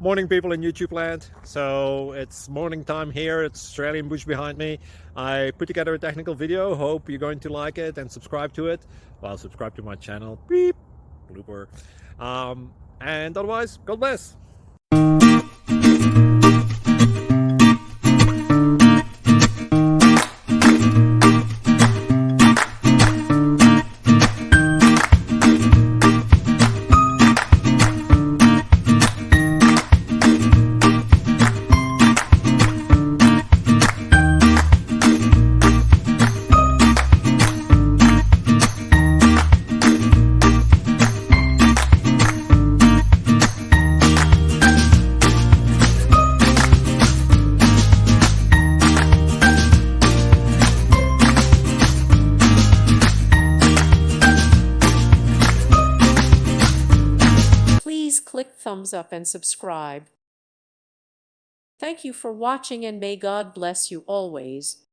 Morning, people in YouTube land. So it's morning time here. It's Australian bush behind me. I put together a technical video. Hope you're going to like it and subscribe to it. Well, subscribe to my channel. Beep. Blooper. And otherwise, God bless. Please click thumbs up and subscribe. Thank you for watching and may God bless you always.